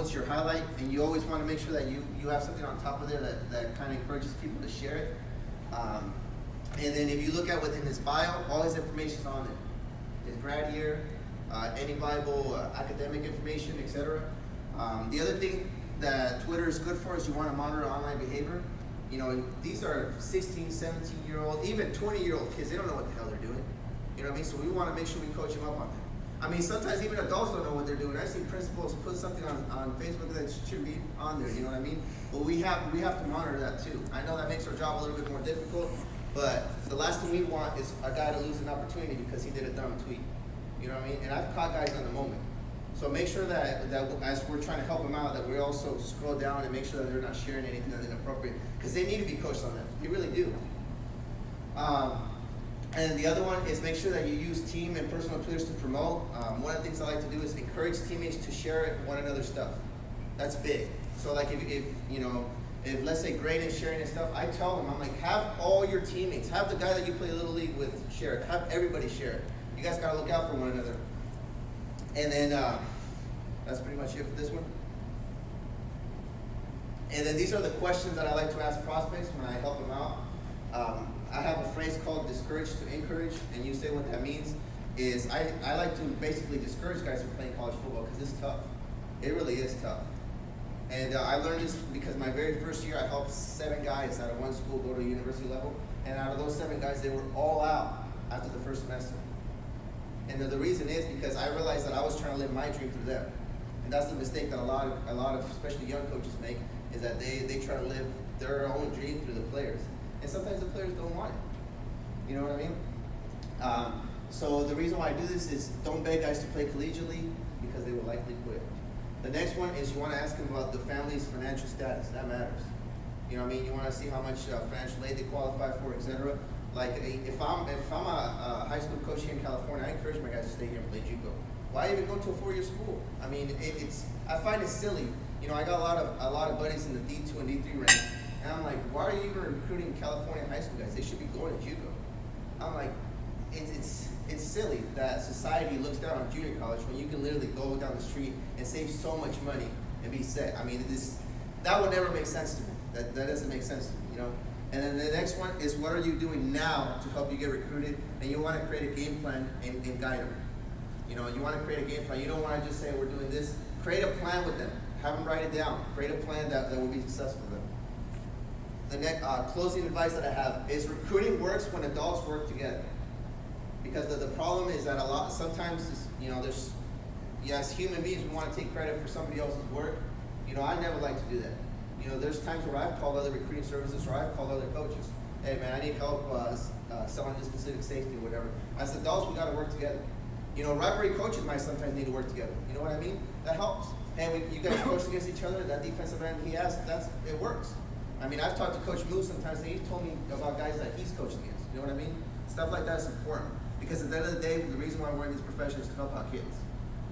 what's your highlight, and you always want to make sure that you have something on top of there that kind of encourages people to share it. And then if you look at within his bio, all his information is on it. His grad year, any Bible, academic information, etc. The other thing that Twitter is good for is you want to monitor online behavior. You know, these are 16, 17-year-old, even 20-year-old kids. They don't know what the hell they're doing. You know what I mean? So we want to make sure we coach them up on that. I mean, sometimes even adults don't know what they're doing. I've seen principals put something on Facebook that should be on there, you know what I mean? But we have to monitor that too. I know that makes our job a little bit more difficult, but the last thing we want is a guy to lose an opportunity because he did a dumb tweet. You know what I mean? And I've caught guys on the moment. So make sure that as we're trying to help them out, that we also scroll down and make sure that they're not sharing anything that's inappropriate, because they need to be coached on that. They really do. And the other one is make sure that you use team and personal Twitters to promote. One of the things I like to do is encourage teammates to share one another's stuff. That's big. So like if let's say Graydon's sharing his stuff, I tell them, I'm like, have all your teammates, have the guy that you play a little league with share it. Have everybody share it. You guys gotta look out for one another. And then that's pretty much it for this one. And then these are the questions that I like to ask prospects when I help them out. I have a phrase called discourage to encourage, and you say what that means is I like to basically discourage guys from playing college football because it's tough. It really is tough. And I learned this because my very first year I helped 7 guys out of one school go to university level, and out of those 7 guys, they were all out after the first semester. And the reason is because I realized that I was trying to live my dream through them. And that's the mistake that a lot of especially young coaches make, is that they try to live their own dream through the players. And sometimes the players don't want it. You know what I mean? So the reason why I do this is don't beg guys to play collegiately because they will likely quit. The next one is you want to ask them about the family's financial status. That matters. You know what I mean? You want to see how much financial aid they qualify for, etc. Like if I'm a high school coach here in California, I encourage my guys to stay here and play JUCO. Why even go to a 4-year school? I mean, I find it silly. You know, I got a lot of buddies in the D2 and D3 range, and I'm like, why are you even recruiting California high school guys? They should be going to JUCO. I'm like, it's silly that society looks down on junior college when you can literally go down the street and save so much money and be set. I mean, that would never make sense to me. That doesn't make sense to me, you know? And then the next one is what are you doing now to help you get recruited? And you want to create a game plan and guide them. You know, you want to create a game plan. You don't want to just say we're doing this. Create a plan with them. Have them write it down. Create a plan that will be successful for them. The next closing advice that I have is recruiting works when adults work together. Because the problem is that sometimes, you know, as human beings, we want to take credit for somebody else's work. You know, I never like to do that. You know, there's times where I've called other recruiting services or I've called other coaches. Hey man, I need help selling this specific safety or whatever. As adults, we got to work together. You know, rivalry coaches might sometimes need to work together. You know what I mean? That helps. And you guys coach against each other. That defensive end he has, it works. I mean, I've talked to Coach Moose sometimes, and he's told me about guys that he's coached against. You know what I mean? Stuff like that is important. Because at the end of the day, the reason why we're in this profession is to help out kids.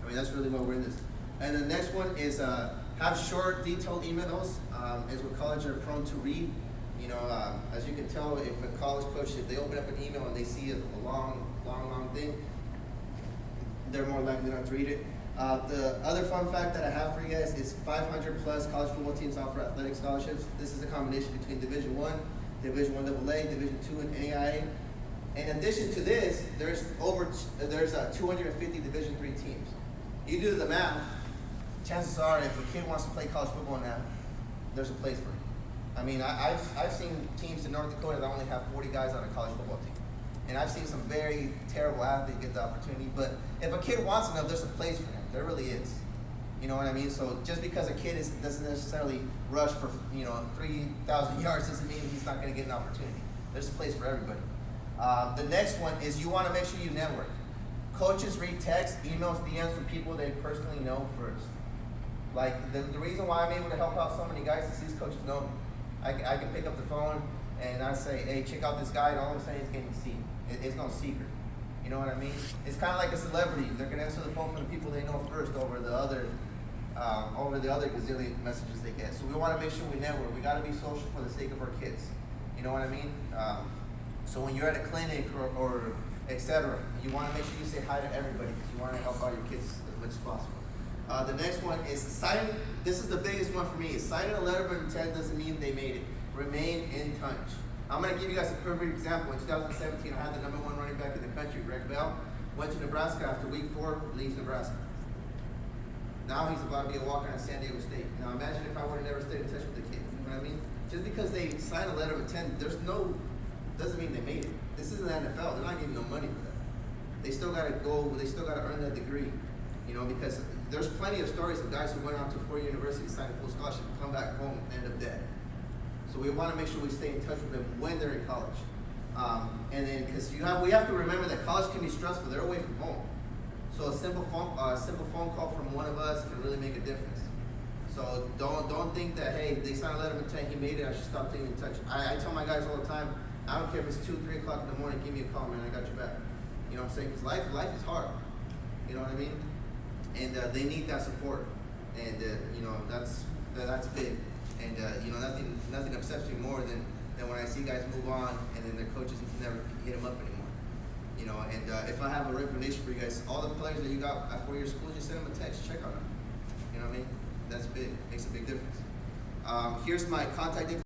I mean, that's really why we're in this. And the next one is have short, detailed emails. As what colleges are prone to read. You know, as you can tell, if a college coach, if they open up an email and they see a long thing, they're more likely not to read it. The other fun fact that I have for you guys is 500 plus college football teams offer athletic scholarships. This is a combination between Division I, Division AA, Division II, and AIA. In addition to this, there's 250 Division III teams. You do the math, chances are if a kid wants to play college football now, there's a place for him. I mean, I've seen teams in North Dakota that only have 40 guys on a college football team. And I've seen some very terrible athletes get the opportunity, but if a kid wants enough, there's a place for him. There really is. You know what I mean? So just because a kid doesn't necessarily rush for 3,000 yards doesn't mean he's not going to get an opportunity. There's a place for everybody. The next one is you want to make sure you network. Coaches read texts, emails, DMs from people they personally know first. Like the reason why I'm able to help out so many guys is these coaches know me. I can pick up the phone and I say, hey, check out this guy, and all of a sudden he's getting seen. It's no secret. You know what I mean? It's kind of like a celebrity. They're gonna answer the phone for the people they know first over the other gazillion messages they get. So we want to make sure we network. We got to be social for the sake of our kids. You know what I mean? So when you're at a clinic or etc., you want to make sure you say hi to everybody because you want to help out your kids as much as possible. The next one is signing. This is the biggest one for me. Signing a letter of intent doesn't mean they made it. Remain in touch. I'm going to give you guys a perfect example. In 2017, I had the #1 running back in the country, Greg Bell. Went to Nebraska after week 4, leaves Nebraska. Now he's about to be a walker at San Diego State. Now imagine if I would have never stayed in touch with the kid. You know what I mean? Just because they sign a letter of intent, doesn't mean they made it. This isn't the NFL. They're not giving no money for that. They still got to go. They still got to earn that degree. You know, because there's plenty of stories of guys who went out to 4-year university, signed a full scholarship, come back home, and end up dead. So we want to make sure we stay in touch with them when they're in college. And then, because we have to remember that college can be stressful. They're away from home. So a simple phone call from one of us can really make a difference. So don't think that, hey, they signed a letter of intent, he made it, I should stop staying in touch. I tell my guys all the time, I don't care if it's 2, 3 o'clock in the morning, give me a call, man, I got your back. You know what I'm saying? Because life is hard. You know what I mean? And they need that support. And you know, that's big. And you know, nothing upsets me more than when I see guys move on and then their coaches can never hit them up anymore. You know, and if I have a recommendation for you guys, all the players that you got at 4-year school, just send them a text, check on them. You know what I mean? That's big. Makes a big difference. Here's my contact information.